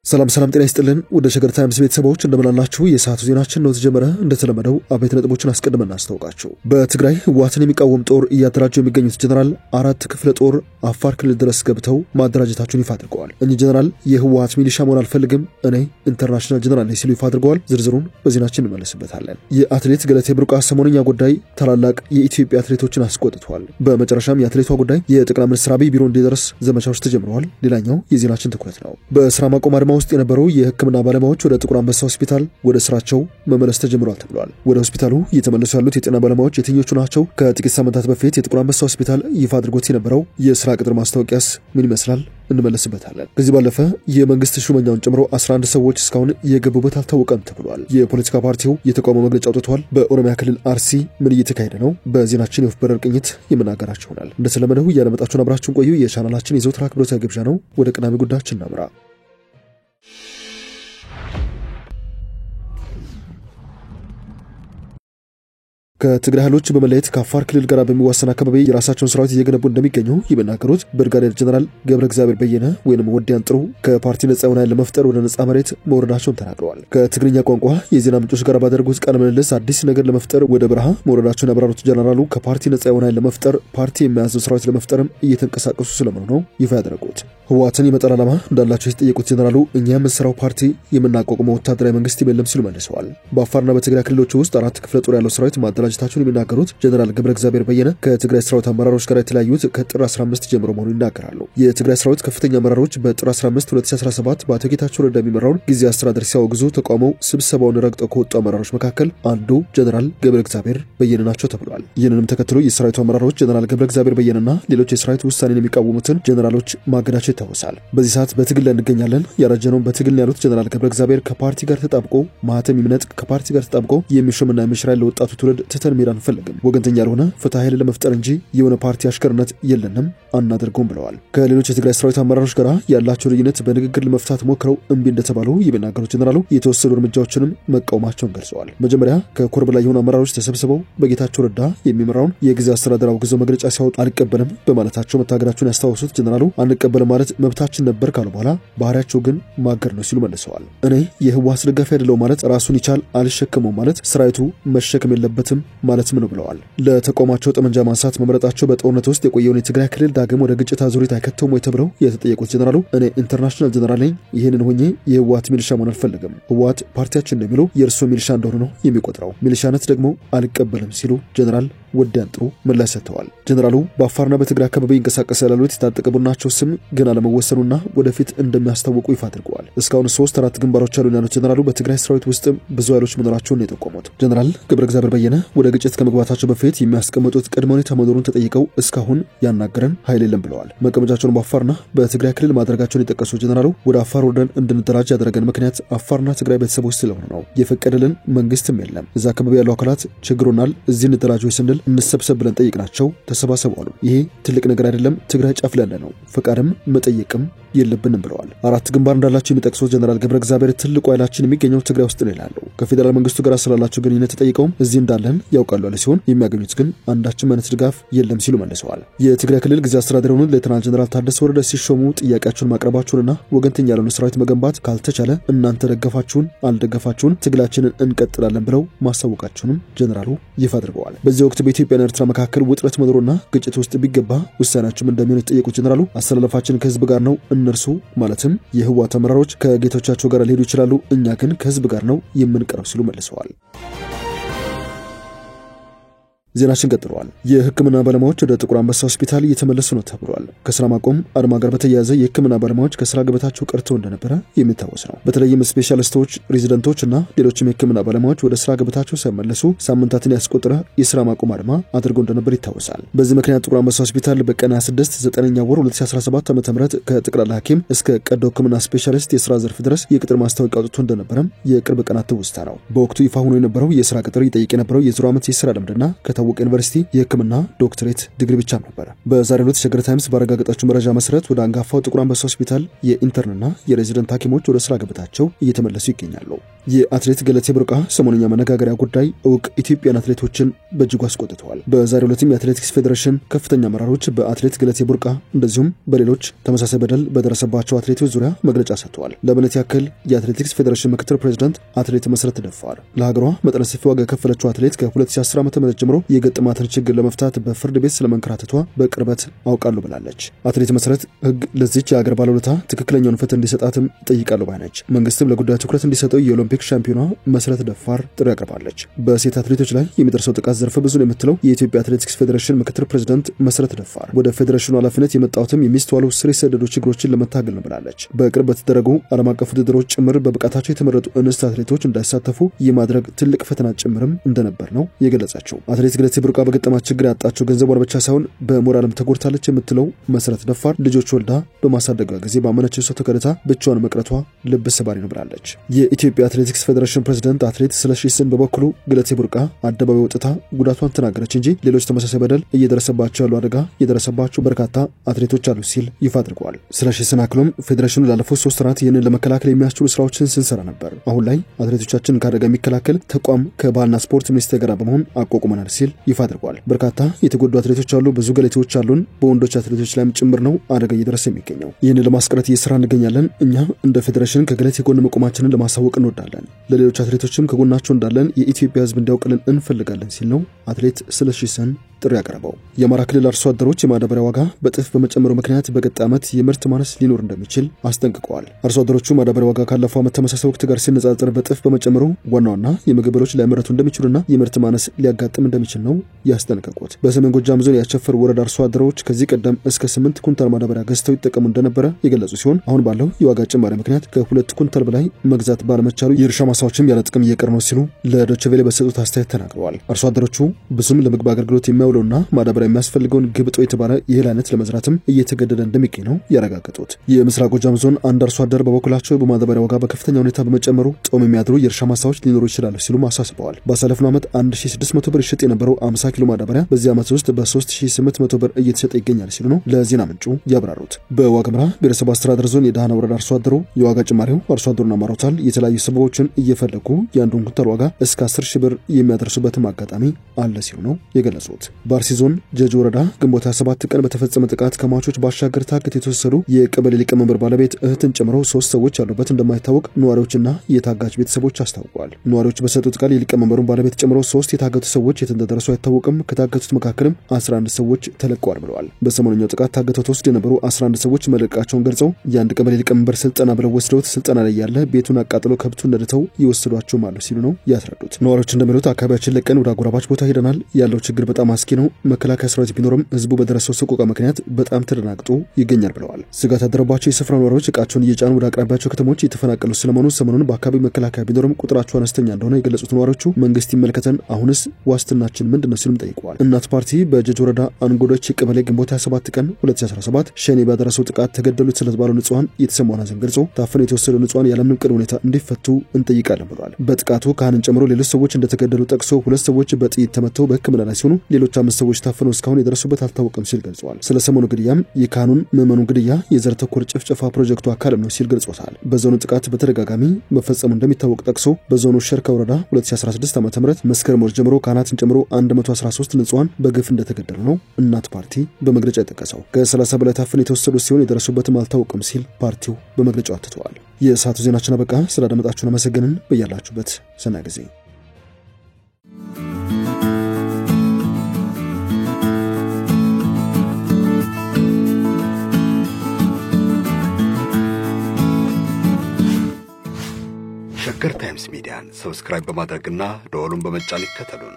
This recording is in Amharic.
ሰላም ጤና ይስጥልን ወደ ሸገር ታይምስ ቤተሰቦች እንደምናላችሁ የሰዓቱ ዜናችን ነው ተጀመረ እንደተለመደው አበይት ነጥቦችን አስቀድመን እናስተዋውቃችሁ። በትግራይ ህወሓትን የሚቃወም ጦር እያደራጁ የሚገኙት ጀነራል 4 ክፍለ ጦር አፋር ክልል ድረስ ገብተው ማደራጀታቸውን ይፋ አድርገዋል። እኚህ ጀነራል የህወሓት ሚሊሻ መሆን አልፈልግም እኔ ኢንተርናሽናል ጀነራል ነኝ ሲሉ ይፋ አድርገዋል። ዝርዝሩን በዜናችን እንመለስበታለን። የአትሌት ገለቴ ቡርቃ ሰሞንኛ ጉዳይ ታላላቅ የኢትዮጵያ አትሌቶችን አስቆጥቷል። በመጨረሻም የአትሌቷ ጉዳይ የጠቅላይ ሚኒስትር አብይ ቢሮ እንዲደርስ ዘመቻዎች ተጀምረዋል። ሌላኛው የዜናችን ትኩረት ነው። በስራ ማቆም አድማ ውስጥ የነበሩ የህክምና ባለሙያዎች ወደ ጥቁር አንበሳ ሆስፒታል ወደ ስራቸው መመለስ ተጀምሯል ተብሏል። ወደ ሆስፒታሉ እየተመለሱ ያሉት የጤና ባለሙያዎች የትኞቹ ናቸው? ከጥቂት ሳምንታት በፊት የጥቁር አንበሳ ሆስፒታል ይፋ አድርጎት የነበረው የስራ ቅጥር ማስታወቂያስ ምን ይመስላል? እንመለስበታለን። ከዚህ ባለፈ የመንግስት ሹመኛውን ጨምሮ 11 ሰዎች እስካሁን የገቡበት አልታወቀም ተብሏል። የፖለቲካ ፓርቲው የተቃውሞ መግለጫ አውጥቷል። በኦሮሚያ ክልል አርሲ ምን እየተካሄደ ነው? በዜናችን የወፍ በረር ቅኝት የምናገራችሁ ይሆናል። እንደተለመደው ያለመጣችሁን አብራችሁን ቆዩ። የቻናላችን የዘወትር አክብሮታዊ ግብዣ ነው። ወደ ቀዳሚ ጉዳያችን እናምራ። ከትግራይ ኃይሎች በመለየት ከአፋር ክልል ጋር በሚዋሰን አካባቢ የራሳቸውን ሰራዊት እየገነቡ እንደሚገኙ የሚናገሩት ብርጋዴር ጀነራል ገብረ እግዚአብሔር በየነ ወይንም ወዲያን ጥሩ ከፓርቲ ነጻ የሆነ ኃይል ለመፍጠር ወደ ነጻ መሬት መውረዳቸውን ተናግረዋል። ከትግርኛ ቋንቋ የዜና ምንጮች ጋር ባደረጉት ቃለ ምልልስ አዲስ ነገር ለመፍጠር ወደ በረሃ መውረዳቸውን ያብራሩት ጀነራሉ ከፓርቲ ነጻ የሆነ ኃይል ለመፍጠር ፓርቲ የሚያዘው ሰራዊት ለመፍጠርም እየተንቀሳቀሱ ስለመሆኑ ነው ይፋ ያደረጉት። ህወሓትን የመጣል ዓላማ እንዳላቸው የተጠየቁት ጀነራሉ እኛ የምንሰራው ፓርቲ የምናቋቁመው ወታደራዊ መንግስት የለም ሲሉ መልሰዋል። በአፋርና በትግራይ ክልሎች ውስጥ 4 ክፍለ ጦር ያለው ሰራዊት ማደራጀታቸውን የሚናገሩት ጀነራል ገብረ እግዚአብሔር በየነ ከትግራይ ሰራዊት አመራሮች ጋር የተለያዩት ከጥር 15 ጀምሮ መሆኑን ይናገራሉ። የትግራይ ሰራዊት ከፍተኛ አመራሮች በጥር 15 2017 በአቶ ጌታቸው ረዳ የሚመራውን ጊዜያዊ አስተዳደር ሲያወግዙ ተቃውመው ስብሰባውን ረግጠው ከወጡ አመራሮች መካከል አንዱ ጀነራል ገብረ እግዚአብሔር በየነ ናቸው ተብሏል። ይህንንም ተከትሎ የሰራዊቱ አመራሮች ጀነራል ገብረ እግዚአብሔር በየነና ሌሎች የሰራዊቱ ውሳኔን የሚቃወሙትን ጀነራሎች ማገዳቸው ይታወሳል። በዚህ ሰዓት በትግል ላይ እንገኛለን ያረጀነው በትግል ያሉት ጀነራል ገብረ እግዚአብሔር ከፓርቲ ጋር ተጣብቆ ማህተም ይምነጥ ከፓርቲ ጋር ተጣብቆ የሚሾምና የሚሽራይ ለወጣቱ ትውልድ ትተን ሜዳ አንፈልግም ወገንተኛ ያልሆነ ፍትህ ኃይል ለመፍጠር እንጂ የሆነ ፓርቲ አሽከርነት የለንም አናደርገውም ብለዋል። ከሌሎች የትግራይ ሰራዊት አመራሮች ጋር ያላቸው ልዩነት በንግግር ለመፍታት ሞክረው እምቢ እንደተባሉ የሚናገሩት ጀነራሉ የተወሰዱ እርምጃዎችንም መቃወማቸውን ገልጸዋል። መጀመሪያ ከኮር በላይ የሆኑ አመራሮች ተሰብስበው በጌታቸው ረዳ የሚመራውን የጊዜያዊ አስተዳደር አውግዘው መግለጫ ሲያወጡ አልቀበልም በማለታቸው መታገዳቸውን ያስታወሱት ጀነራሉ አንቀበልም ማለት መብታችን ነበር ካሉ በኋላ ባህሪያቸው ግን ማገር ነው ሲሉ መልሰዋል። እኔ የህወሓት ደጋፊ አይደለሁም ማለት ራሱን ይቻል አልሸከመው ማለት ሰራዊቱ መሸከም የለበትም ማለት ምን ብለዋል። ለተቋማቸው ጠመንጃ ማንሳት መምረጣቸው በጦርነት ውስጥ የቆየውን የትግራይ ክልል ዳግም ወደ ግጭት አዙሪት አይከተውም ወይ ተብለው የተጠየቁት ጀነራሉ እኔ ኢንተርናሽናል ጀነራል ነኝ ይህንን ሆኜ የህወሓት ሚሊሻ መሆን አልፈልግም ህወሓት ፓርቲያችን እንደሚለው የእርሱ ሚሊሻ እንደሆነ ነው የሚቆጥረው ሚሊሻነት ደግሞ አልቀበልም ሲሉ ጀነራል ወዲያን ጥሩ ምላሽ ሰጥተዋል። ጀነራሉ በአፋርና በትግራይ አካባቢ ይንቀሳቀስ ያሉት የታጠቀ ቡድናቸው ስም ገና ለመወሰኑና ወደፊት እንደሚያስታውቁ ይፋ አድርገዋል። እስካሁን 3-4 ግንባሮች አሉ ያሉት ጀነራሉ በትግራይ ሰራዊት ውስጥም ብዙ ኃይሎች መኖራቸውን የጠቆሙት ጀነራል ገብረ እግዚአብሔር በየነ ወደ ግጭት ከመግባታቸው በፊት የሚያስቀምጡት ቅድመ ሁኔታ መኖሩን ተጠይቀው እስካሁን ያናገረን ኃይል የለም ብለዋል። መቀመጫቸውን በአፋርና በትግራይ ክልል ማድረጋቸውን የጠቀሱት ጀነራሉ ወደ አፋር ወርደን እንድንደራጅ ያደረገን ምክንያት አፋርና ትግራይ ቤተሰቦች ስለሆኑ ነው የፈቀደልን መንግስትም የለም እዛ አካባቢ ያለው አካላት ችግሩናል እዚህ እንደራጅ ወይ ስንል እንሰብሰብ ብለን ጠይቅናቸው ተሰባሰቡ አሉ። ይሄ ትልቅ ነገር አይደለም ትግራይ ጫፍ ላይ ነው ፈቃድም መጠየቅም የለብንም ብለዋል። 4 ግንባር እንዳላቸው የሚጠቅሱት ጀነራል ገብረ እግዚአብሔር ትልቁ ኃይላችን የሚገኘው ትግራይ ውስጥ ነው ይላሉ። ከፌደራል መንግስቱ ጋር ስላላቸው ግንኙነት ተጠይቀውም እዚህ እንዳለን ያውቃሉ ያለ ሲሆን የሚያገኙት ግን አንዳችም አይነት ድጋፍ የለም ሲሉ መልሰዋል። የትግራይ ክልል ጊዜያዊ አስተዳደር ሆኖ ሌተናል ጀነራል ታደሰ ወረደ ሲሾሙ ጥያቄያቸውን ማቅረባቸውንና ወገንተኛ ያልሆነ ሰራዊት መገንባት ካልተቻለ እናንተ ደገፋችሁን አልደገፋችሁን ትግላችንን እንቀጥላለን ብለው ማሳወቃቸውንም ጀነራሉ ይፋ አድርገዋል። በዚህ ወቅት በኢትዮጵያና ኤርትራ መካከል ውጥረት መኖሩና ግጭት ውስጥ ቢገባ ውሳኔያቸው እንደሚሆን የተጠየቁት ጀነራሉ አስተላለፋችን ከህዝብ ጋር ነው እነርሱ ማለትም የህወሓት አመራሮች ከጌቶቻቸው ጋር ሊሄዱ ይችላሉ እኛ ግን ከህዝብ ጋር ነው የምንቀረው ሲሉ መልሰዋል። ዜናችን ቀጥሏል። የህክምና ባለሙያዎች ወደ ጥቁር አንበሳ ሆስፒታል እየተመለሱ ነው ተብሏል። ከስራ ማቆም አድማ ጋር በተያያዘ የህክምና ባለሙያዎች ከስራ ገበታቸው ቀርተው እንደነበረ የሚታወስ ነው። በተለይም ስፔሻሊስቶች፣ ሬዚደንቶች እና ሌሎችም የህክምና ባለሙያዎች ወደ ስራ ገበታቸው ሳይመለሱ ሳምንታትን ያስቆጠረ የስራ ማቆም አድማ አድርገው እንደነበር ይታወሳል። በዚህ ምክንያት ጥቁር አንበሳ ሆስፒታል በቀን 26 9ኛ ወር 2017 ዓ.ም ከጠቅላላ ሐኪም እስከ ቀዶ ህክምና ስፔሻሊስት የስራ ዘርፍ ድረስ የቅጥር ማስታወቂያ አውጥቶ እንደነበረም የቅርብ ቀናት ትውስታ ነው። በወቅቱ ይፋ ሆኖ የነበረው የስራ ቅጥር ይጠይቅ የነበረው የ0 ዓመት የስራ ልምድና የታወቀ ዩኒቨርሲቲ የሕክምና ዶክትሬት ዲግሪ ብቻ ነበር። በዛሬው ዕለት ሸገር ታይምስ ባረጋገጠችው መረጃ መሰረት ወደ አንጋፋው ጥቁር አንበሳ ሆስፒታል የኢንተርንና የሬዚደንት ሐኪሞች ወደ ስራ ገበታቸው እየተመለሱ ይገኛሉ። የአትሌት ገለቴ ቡርቃ ሰሞንኛ መነጋገሪያ ጉዳይ እውቅ ኢትዮጵያን አትሌቶችን በእጅጉ አስቆጥተዋል። በዛሬው ዕለትም የአትሌቲክስ ፌዴሬሽን ከፍተኛ አመራሮች በአትሌት ገለቴ ቡርቃ እንደዚሁም በሌሎች ተመሳሳይ በደል በደረሰባቸው አትሌቶች ዙሪያ መግለጫ ሰጥተዋል። ለአብነት ያክል የአትሌቲክስ ፌዴሬሽን ምክትል ፕሬዝዳንት አትሌት መሰረት ደፋር ለሀገሯ መጠነ ሰፊ ዋጋ የከፈለችው አትሌት ከ2010 ዓ.ም ጀምሮ የገጠማትን ችግር ለመፍታት በፍርድ ቤት ስለመንከራተቷ በቅርበት አውቃለሁ ብላለች። አትሌት መሰረት ሕግ ለዚች የሀገር ባለውለታ ትክክለኛውን ፍትህ እንዲሰጣትም ጠይቃለሁ ባይነች። መንግስትም ለጉዳዩ ትኩረት እንዲሰጠው የኦሎምፒክ ሻምፒዮኗ መሰረት ደፋር ጥሪ አቅርባለች። በሴት አትሌቶች ላይ የሚደርሰው ጥቃት ዘርፈ ብዙ ነው የምትለው የኢትዮጵያ አትሌቲክስ ፌዴሬሽን ምክትል ፕሬዝዳንት መሰረት ደፋር ወደ ፌዴሬሽኑ ኃላፊነት የመጣሁትም የሚስተዋሉ ስር የሰደዱ ችግሮችን ለመታገል ነው ብላለች። በቅርብ በተደረጉ ዓለም አቀፍ ውድድሮች ጭምር በብቃታቸው የተመረጡ እንስት አትሌቶች እንዳይሳተፉ የማድረግ ትልቅ ፈተና ጭምርም እንደነበር ነው የገለጸችው። አትሌት ገለቴ ቡርቃ በገጠማት ችግር ያጣችው ገንዘቧን ብቻ ሳይሆን በሞራልም ተጎድታለች የምትለው መሰረት ደፋር ልጆች ወልዳ በማሳደጓ ጊዜ ባመነችው ሰው ተከድታ ብቻዋን መቅረቷ ልብ ሰባሪ ነው ብላለች። የኢትዮጵያ አትሌቲክስ ፌዴሬሽን ፕሬዝዳንት አትሌት ስለሺ ስህን በበኩሉ ገለቴ ቡርቃ አደባባይ ወጥታ ጉዳቷን ተናገረች እንጂ ሌሎች ተመሳሳይ በደል እየደረሰባቸው ያሉ አደጋ እየደረሰባቸው በርካታ አትሌቶች አሉ ሲል ይፋ አድርገዋል። ስለሺ ስህን አክሎም ፌዴሬሽኑ ላለፉት 3 ወራት ይህንን ለመከላከል የሚያስችሉ ስራዎችን ስንሰራ ነበር። አሁን ላይ አትሌቶቻችን ከአደጋ የሚከላከል ተቋም ከባህልና ስፖርት ሚኒስቴር ጋር በመሆን አቋቁመናል ሲል ይፋ አድርገዋል። በርካታ የተጎዱ አትሌቶች አሉ፣ ብዙ ገለቴዎች አሉን። በወንዶች አትሌቶች ላይም ጭምር ነው አደጋ እየደረሰ የሚገኘው። ይህንን ለማስቀረት እየሰራ እንገኛለን። እኛ እንደ ፌዴሬሽን ከገለቴ ጎን መቆማችንን ለማሳወቅ እንወዳለን። ለሌሎች አትሌቶችም ከጎናቸው እንዳለን የኢትዮጵያ ሕዝብ እንዲያውቅልን እንፈልጋለን ሲል ነው አትሌት ስለሺ ስህን ጥሪ ያቀረበው። የአማራ ክልል አርሶ አደሮች የማዳበሪያ ዋጋ በጥፍ በመጨመሩ ምክንያት በቀጣይ ዓመት የምርት ማነስ ሊኖር እንደሚችል አስጠንቅቀዋል። አርሶ አደሮቹ ማዳበሪያ ዋጋ ካለፈው ዓመት ተመሳሳይ ወቅት ጋር ሲነጻጸር በጥፍ በመጨመሩ ዋና ዋና የምግብ እህሎች ላይመረቱ እንደሚችሉና የምርት ማነስ ሊያጋጥም እንደሚችል ነው ያስጠነቀቁት። በሰሜን ጎጃም ዞን የአቸፈር ወረዳ አርሶ አደሮች ከዚህ ቀደም እስከ 8 ኩንታል ማዳበሪያ ገዝተው ይጠቀሙ እንደነበረ የገለጹ ሲሆን አሁን ባለው የዋጋ ጭማሪ ምክንያት ከ2 ኩንታል በላይ መግዛት ባለመቻሉ የእርሻ ማሳዎችም ያለ ጥቅም እየቀሩ ነው ሲሉ ለዶይቼ ቬለ በሰጡት አስተያየት ተናግረዋል። አርሶ አደሮቹ ብዙም ለምግብ አገልግሎት የሚያውለውና ማዳበሪያ የሚያስፈልገውን ግብጦ የተባለ የእህል አይነት ለመዝራትም እየተገደደ እንደሚገኝ ነው ያረጋገጡት። የምስራቅ ጎጃም ዞን አንድ አርሶ አደር በበኩላቸው በማዳበሪያ ዋጋ በከፍተኛ ሁኔታ በመጨመሩ ጦም የሚያድሩ የእርሻ ማሳዎች ሊኖሩ ይችላሉ ሲሉ አሳስበዋል። ባሳለፍነው ዓመት 1600 ብር ይሸጥ የነበረው 50 ኪሎ ማዳበሪያ በዚህ ዓመት ውስጥ በ3800 ብር እየተሸጠ ይገኛል ሲሉ ነው ለዜና ምንጩ ያብራሩት። በዋግምራ ብሔረሰብ አስተዳደር ዞን የዳህና ወረዳ አርሶ አደሩ የዋጋ ጭማሪው አርሶ አደሩን አማሮታል። የተለያዩ ሰበቦችን እየፈለጉ የአንዱን ኩንታል ዋጋ እስከ 10 ሺህ ብር የሚያደርሱበትም አጋጣሚ አለ ሲሉ ነው የገለጹት። በአርሲ ዞን ጀጅ ወረዳ ግንቦት 27 ቀን በተፈጸመ ጥቃት ከሟቾች ባሻገር ታግተው የተወሰዱ የቀበሌ ሊቀመንበር ባለቤት እህትን ጨምሮ 3 ሰዎች ያሉበት እንደማይታወቅ ነዋሪዎችና የታጋች ቤተሰቦች አስታውቀዋል። ነዋሪዎች በሰጡት ቃል የሊቀመንበሩን ባለቤት ጨምሮ 3 የታገቱ ሰዎች የት እንደደረሱ አይታወቅም። ከታገቱት መካከልም 11 ሰዎች ተለቀዋል ብለዋል። በሰሞኑኛው ጥቃት ታግተው ተወስደው የነበሩ 11 ሰዎች መለቀቃቸውን ገልጸው የአንድ ቀበሌ ሊቀመንበር ስልጠና ብለው ወስደውት ስልጠና ላይ ያለ ቤቱን አቃጥሎ ከብቱን ነድተው ይወስዷቸውም አሉ ሲሉ ነው ያስረዱት። ነዋሪዎች እንደሚሉት አካባቢያችን ለቀን ወደ አጎራባች ቦታ ሄደናል። ያለው ችግር በጣም አስኪ ነው። መከላከያ ሰራዊት ቢኖርም ህዝቡ በደረሰው ሰቆቃ ምክንያት በጣም ተደናግጦ ይገኛል ብለዋል። ስጋት ያደረባቸው የስፍራ ነዋሪዎች እቃቸውን እየጫኑ ወደ አቅራቢያቸው ከተሞች የተፈናቀሉ ስለመሆኑ ሰሞኑን በአካባቢው መከላከያ ቢኖርም ቁጥራቸው አነስተኛ እንደሆነ የገለጹት ነዋሪዎቹ መንግስት ይመልከተን፣ አሁንስ ዋስትናችን ምንድነው ሲሉም ጠይቀዋል። እናት ፓርቲ በጀጅ ወረዳ አንጎዶች ቀበሌ ግንቦት 27 ቀን 2017 ሸኔ ባደረሰው ጥቃት ተገደሉት ስለተባሉ ንጹሃን የተሰማውን ሐዘን ገልጾ ታፈነው የተወሰዱ ንጹሃን ያለምንም ቅድመ ሁኔታ እንዲፈቱ እንጠይቃለን ብለዋል። በጥቃቱ ካህንን ጨምሮ ሌሎች ሰዎች እንደተገደሉ ጠቅሶ 2 ሰዎች በጥይት ተመተው በሕክምና ላይ ሲሆኑ ሌሎች 5 ሰዎች ታፈነው እስካሁን የደረሱበት አልታወቀም ሲል ገልጿል። ስለ ሰሞኑ ግድያም የካህኑን ምዕመኑን ግድያ የዘር ተኮር ጭፍጨፋ ፕሮጀክቱ አካልም ነው ሲል ገልጾታል። በዞኑ ጥቃት በተደጋጋሚ መፈጸሙ እንደሚታወቅ ጠቅሶ በዞኑ ሸርካ ወረዳ 2016 ዓ.ም መስከረም ወር ጀምሮ ካህናትን ጨምሮ 113 ንጹሃን በግፍ እንደተገደሉ ነው እናት ፓርቲ በመግለጫ የጠቀሰው። ከ30 በላይ ታፈነው የተወሰዱ ሲሆን የደረሱበትም አልታወቀም ሲል ፓርቲው በመግለጫው አትተዋል። የሰዓቱ ዜናችን አበቃ። ስላዳመጣችሁን አመሰግንን። በያላችሁበት ሰናይ ጊዜ። ሸገር ታይምስ ሚዲያን ሰብስክራይብ በማድረግና ደወሉን በመጫን ይከተሉን።